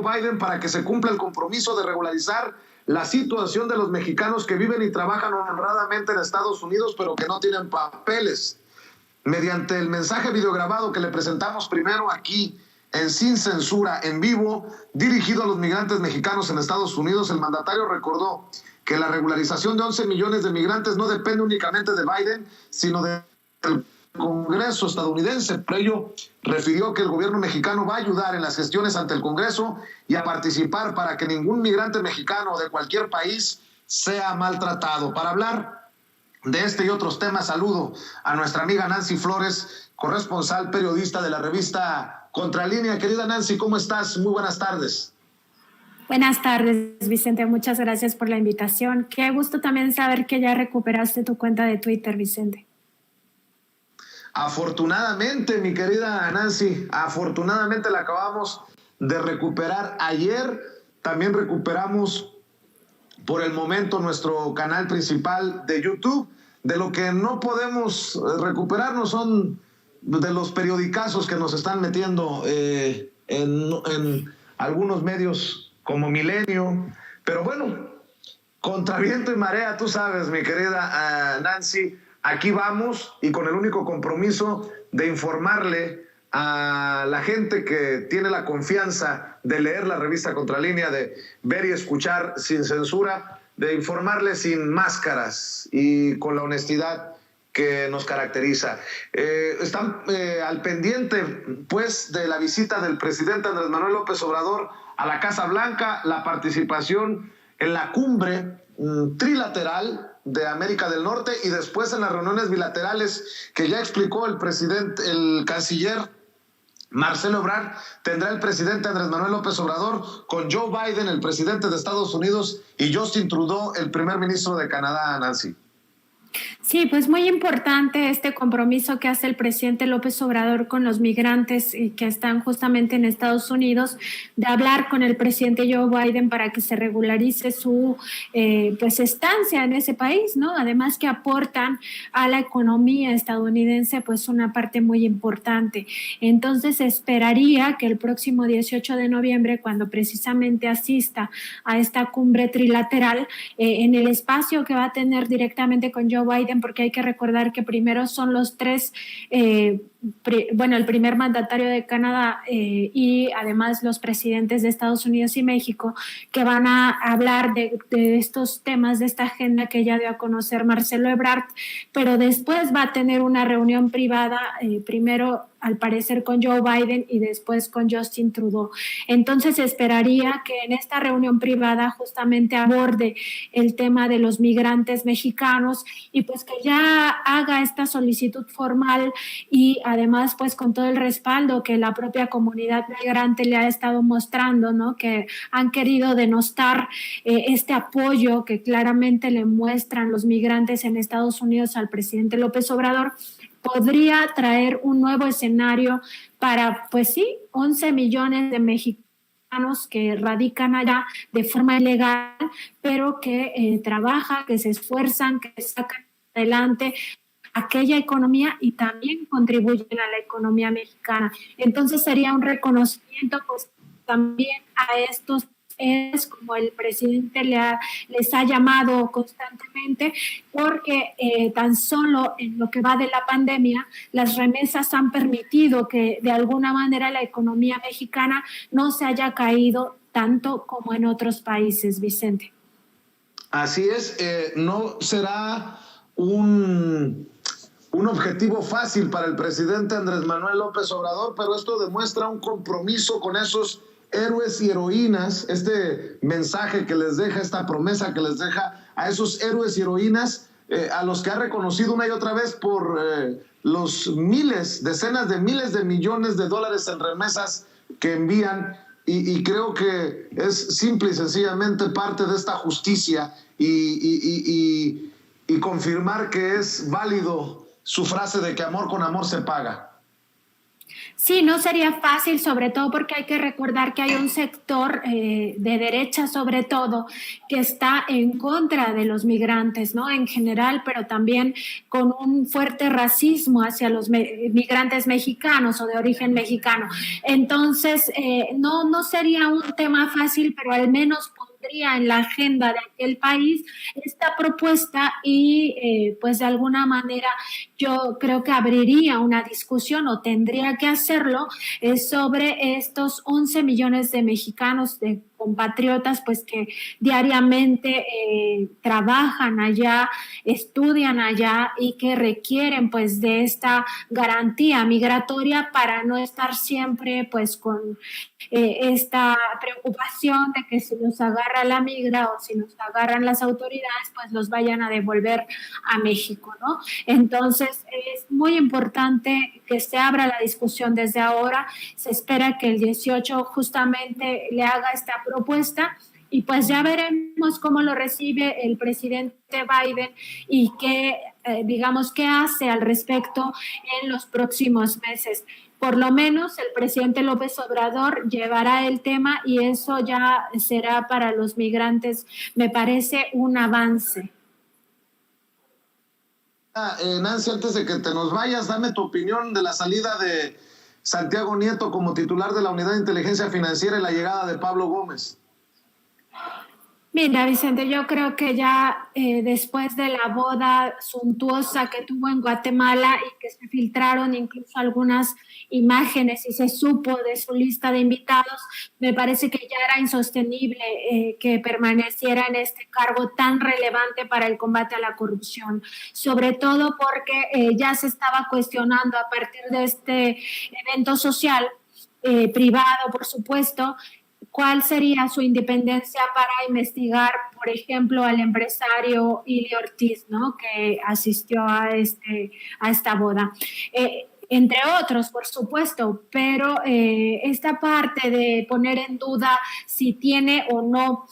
Biden para que se cumpla el compromiso de regularizar la situación de los mexicanos que viven y trabajan honradamente en Estados Unidos, pero que no tienen papeles. Mediante el mensaje videograbado que le presentamos primero aquí en Sin Censura, en vivo, dirigido a los migrantes mexicanos en Estados Unidos, el mandatario recordó que la regularización de 11 millones de migrantes no depende únicamente de Biden, sino del Congreso estadounidense. Por ello, refirió que el gobierno mexicano va a ayudar en las gestiones ante el Congreso y a participar para que ningún migrante mexicano de cualquier país sea maltratado. Para hablar de este y otros temas, saludo a nuestra amiga Nancy Flores, corresponsal periodista de la revista Contralínea. Querida Nancy, ¿cómo estás? Muy buenas tardes. Buenas tardes, Vicente. Muchas gracias por la invitación. Qué gusto también saber que ya recuperaste tu cuenta de Twitter, Vicente. Afortunadamente, mi querida Nancy, afortunadamente la acabamos de recuperar ayer. También recuperamos por el momento nuestro canal principal de YouTube. De lo que no podemos recuperarnos son de los periodicazos que nos están metiendo en algunos medios como Milenio. Pero bueno, contra viento y marea, tú sabes, mi querida Nancy, aquí vamos y con el único compromiso de informarle a la gente que tiene la confianza de leer la revista Contralínea, de ver y escuchar Sin Censura, de informarle sin máscaras y con la honestidad que nos caracteriza. Están al pendiente, pues, de la visita del presidente Andrés Manuel López Obrador a la Casa Blanca, la participación en la cumbre trilateral de América del Norte y después en las reuniones bilaterales que ya explicó el canciller Marcelo Ebrard, tendrá el presidente Andrés Manuel López Obrador con Joe Biden, el presidente de Estados Unidos, y Justin Trudeau, el primer ministro de Canadá, Nancy. Sí, pues muy importante este compromiso que hace el presidente López Obrador con los migrantes que están justamente en Estados Unidos, de hablar con el presidente Joe Biden para que se regularice su pues estancia en ese país, ¿no? Además que aportan a la economía estadounidense pues una parte muy importante. Entonces esperaría que el próximo 18 de noviembre, cuando precisamente asista a esta cumbre trilateral, en el espacio que va a tener directamente con Joe Biden, porque hay que recordar que primero son los tres, el primer mandatario de Canadá y además los presidentes de Estados Unidos y México, que van a hablar de estos temas, de esta agenda que ya dio a conocer Marcelo Ebrard, pero después va a tener una reunión privada, primero al parecer con Joe Biden y después con Justin Trudeau. Entonces esperaría que en esta reunión privada justamente aborde el tema de los migrantes mexicanos y pues que ya haga esta solicitud formal y además pues con todo el respaldo que la propia comunidad migrante le ha estado mostrando, ¿no? Que han querido denostar este apoyo que claramente le muestran los migrantes en Estados Unidos al presidente López Obrador, podría traer un nuevo escenario para, pues sí, 11 millones de mexicanos que radican allá de forma ilegal, pero que trabajan, que se esfuerzan, que sacan adelante aquella economía y también contribuyen a la economía mexicana. Entonces sería un reconocimiento pues también a estos como el presidente les ha llamado constantemente, porque tan solo en lo que va de la pandemia, las remesas han permitido que de alguna manera la economía mexicana no se haya caído tanto como en otros países, Vicente. Así es, no será un objetivo fácil para el presidente Andrés Manuel López Obrador, pero esto demuestra un compromiso con esos héroes y heroínas, este mensaje que les deja, esta promesa que les deja a esos héroes y heroínas, a los que ha reconocido una y otra vez por los miles, decenas de miles de millones de dólares en remesas que envían, y creo que es simple y sencillamente parte de esta justicia y confirmar que es válido su frase de que amor con amor se paga. Sí, no sería fácil, sobre todo porque hay que recordar que hay un sector de derecha, sobre todo, que está en contra de los migrantes, ¿no? En general, pero también con un fuerte racismo hacia los migrantes mexicanos o de origen mexicano. Entonces, no sería un tema fácil, pero al menos pondría en la agenda de aquel país esta propuesta y pues de alguna manera yo creo que abriría una discusión o tendría que hacerlo sobre estos 11 millones de mexicanos, de compatriotas, pues que diariamente trabajan allá, estudian allá y que requieren pues de esta garantía migratoria para no estar siempre pues con esta preocupación de que si nos agarra la migra o si nos agarran las autoridades, pues los vayan a devolver a México, ¿no? Entonces, es muy importante que se abra la discusión desde ahora. Se espera que el 18 justamente le haga esta propuesta y pues ya veremos cómo lo recibe el presidente Biden y qué, digamos, qué hace al respecto en los próximos meses. Por lo menos el presidente López Obrador llevará el tema y eso ya será para los migrantes, me parece un avance. Nancy, antes de que te nos vayas, dame tu opinión de la salida de Santiago Nieto como titular de la Unidad de Inteligencia Financiera y la llegada de Pablo Gómez. Mira, Vicente, yo creo que ya después de la boda suntuosa que tuvo en Guatemala y que se filtraron incluso algunas imágenes y se supo de su lista de invitados, me parece que ya era insostenible que permaneciera en este cargo tan relevante para el combate a la corrupción, sobre todo porque ya se estaba cuestionando a partir de este evento social, privado, por supuesto, cuál sería su independencia para investigar, por ejemplo, al empresario Ili Ortiz, ¿no? Que asistió a esta boda. Entre otros, por supuesto, pero esta parte de poner en duda si tiene o no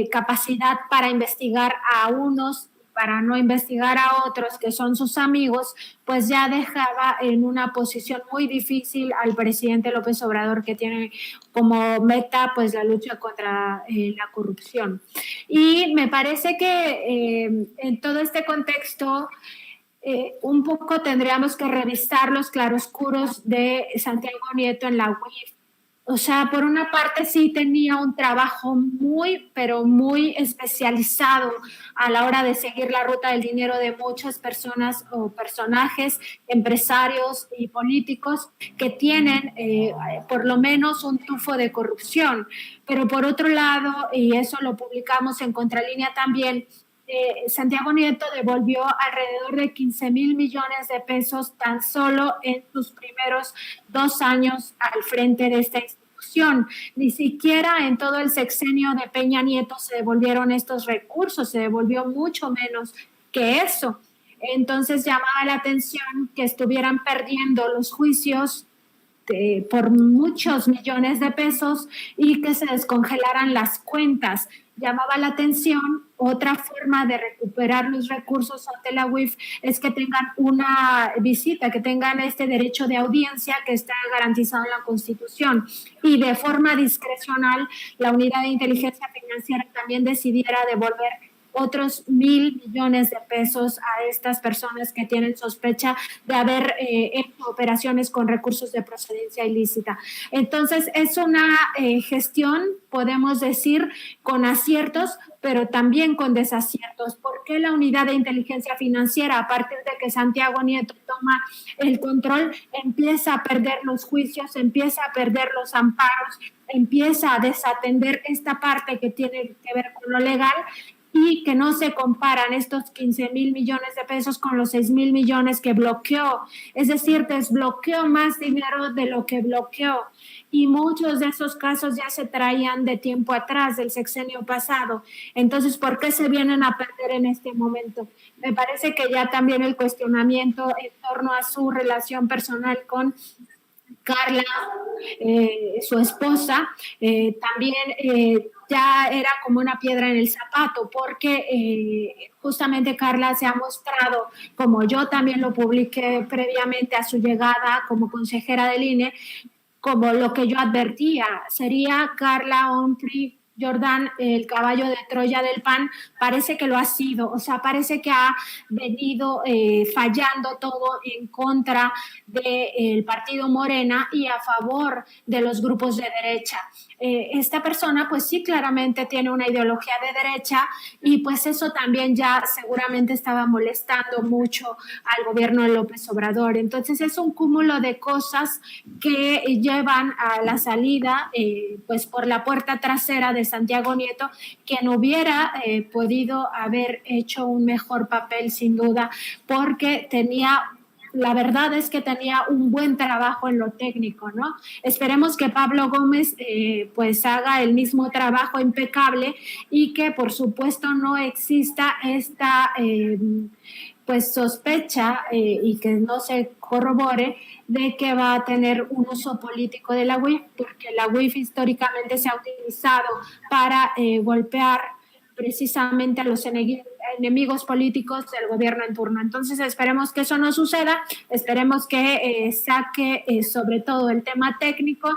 capacidad para investigar a unos, para no investigar a otros que son sus amigos, pues ya dejaba en una posición muy difícil al presidente López Obrador, que tiene como meta pues la lucha contra la corrupción. Y me parece que en todo este contexto un poco tendríamos que revisar los claroscuros de Santiago Nieto en la UIF. O sea, por una parte sí tenía un trabajo muy, pero muy especializado a la hora de seguir la ruta del dinero de muchas personas o personajes, empresarios y políticos que tienen por lo menos un tufo de corrupción. Pero por otro lado, y eso lo publicamos en Contralínea también, Santiago Nieto devolvió alrededor de 15,000 millones de pesos tan solo en sus primeros 2 años al frente de esta institución. Ni siquiera en todo el sexenio de Peña Nieto se devolvieron estos recursos, se devolvió mucho menos que eso. Entonces llamaba la atención que estuvieran perdiendo los juicios por muchos millones de pesos y que se descongelaran las cuentas. Llamaba la atención. Otra forma de recuperar los recursos ante la UIF es que tengan una visita, que tengan este derecho de audiencia que está garantizado en la Constitución. Y de forma discrecional, la Unidad de Inteligencia Financiera también decidiera devolver otros 1,000 millones de pesos a estas personas que tienen sospecha de haber hecho operaciones con recursos de procedencia ilícita. Entonces, es una gestión, podemos decir, con aciertos, pero también con desaciertos. ¿Por qué la Unidad de Inteligencia Financiera, a partir de que Santiago Nieto toma el control, empieza a perder los juicios, empieza a perder los amparos, empieza a desatender esta parte que tiene que ver con lo legal? Y que no se comparan estos 15,000 millones de pesos con los 6,000 millones que bloqueó. Es decir, desbloqueó más dinero de lo que bloqueó. Y muchos de esos casos ya se traían de tiempo atrás, del sexenio pasado. Entonces, ¿por qué se vienen a perder en este momento? Me parece que ya también el cuestionamiento en torno a su relación personal con Carla, su esposa, también ya era como una piedra en el zapato, porque justamente Carla se ha mostrado, como yo también lo publiqué previamente a su llegada como consejera del INE, como lo que yo advertía, sería Carla Humphrey Jordan, el caballo de Troya del PAN. Parece que lo ha sido, o sea, parece que ha venido fallando todo en contra del partido Morena y a favor de los grupos de derecha. Esta persona pues sí claramente tiene una ideología de derecha y pues eso también ya seguramente estaba molestando mucho al gobierno de López Obrador. Entonces es un cúmulo de cosas que llevan a la salida pues por la puerta trasera de Santiago Nieto, quien hubiera podido haber hecho un mejor papel sin duda, porque la verdad es que tenía un buen trabajo en lo técnico, ¿no? Esperemos que Pablo Gómez pues haga el mismo trabajo impecable y que por supuesto no exista esta pues sospecha y que no se corrobore de que va a tener un uso político de la UIF, porque la UIF históricamente se ha utilizado para golpear precisamente a los enemigos políticos del gobierno en turno. Entonces esperemos que eso no suceda, esperemos que saque sobre todo el tema técnico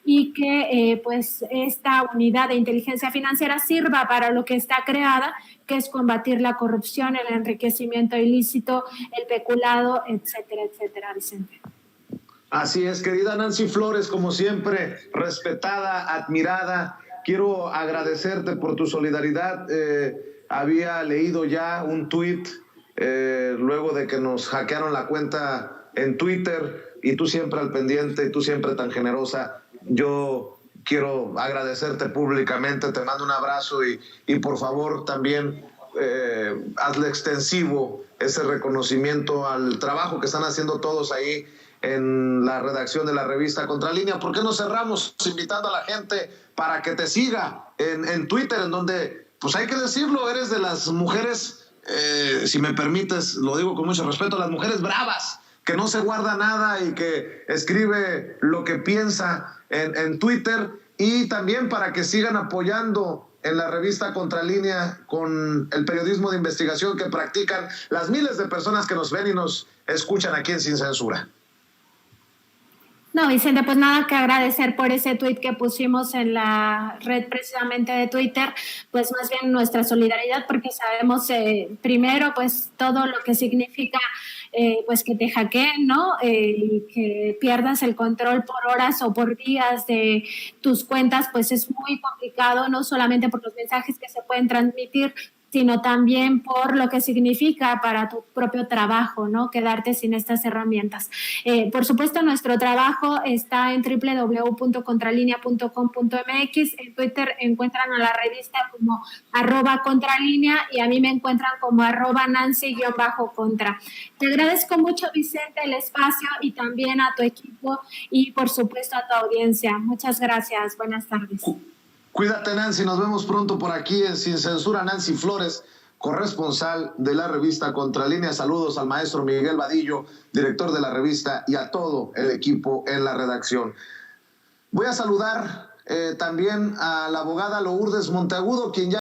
y que pues esta unidad de inteligencia financiera sirva para lo que está creada, que es combatir la corrupción, el enriquecimiento ilícito, el peculado, etcétera, etcétera, Vicente. Así es, querida Nancy Flores, como siempre, respetada, admirada. Quiero agradecerte por tu solidaridad. Había leído ya un tuit luego de que nos hackearon la cuenta en Twitter y tú siempre al pendiente y tú siempre tan generosa. Yo quiero agradecerte públicamente, te mando un abrazo y por favor también hazle extensivo ese reconocimiento al trabajo que están haciendo todos ahí en la redacción de la revista Contralínea. ¿Por qué no cerramos invitando a la gente para que te siga en Twitter, en donde, pues hay que decirlo, eres de las mujeres, si me permites, lo digo con mucho respeto, las mujeres bravas, que no se guarda nada y que escribe lo que piensa en Twitter, y también para que sigan apoyando en la revista Contralínea con el periodismo de investigación que practican las miles de personas que nos ven y nos escuchan aquí en Sin Censura. No, Vicente, pues nada que agradecer por ese tuit que pusimos en la red precisamente de Twitter, pues más bien nuestra solidaridad, porque sabemos primero pues todo lo que significa pues que te hackeen, ¿no? Y que pierdas el control por horas o por días de tus cuentas, pues es muy complicado, no solamente por los mensajes que se pueden transmitir, sino también por lo que significa para tu propio trabajo, ¿no? Quedarte sin estas herramientas. Por supuesto, nuestro trabajo está en www.contralinea.com.mx. En Twitter encuentran a la revista como @contralinea y a mí me encuentran como @Nancy_contra. Te agradezco mucho, Vicente, el espacio y también a tu equipo y, por supuesto, a tu audiencia. Muchas gracias. Buenas tardes. Cuídate, Nancy, nos vemos pronto por aquí en Sin Censura. Nancy Flores, corresponsal de la revista Contralínea. Saludos al maestro Miguel Vadillo, director de la revista, y a todo el equipo en la redacción. Voy a saludar también a la abogada Lourdes Monteagudo, quien ya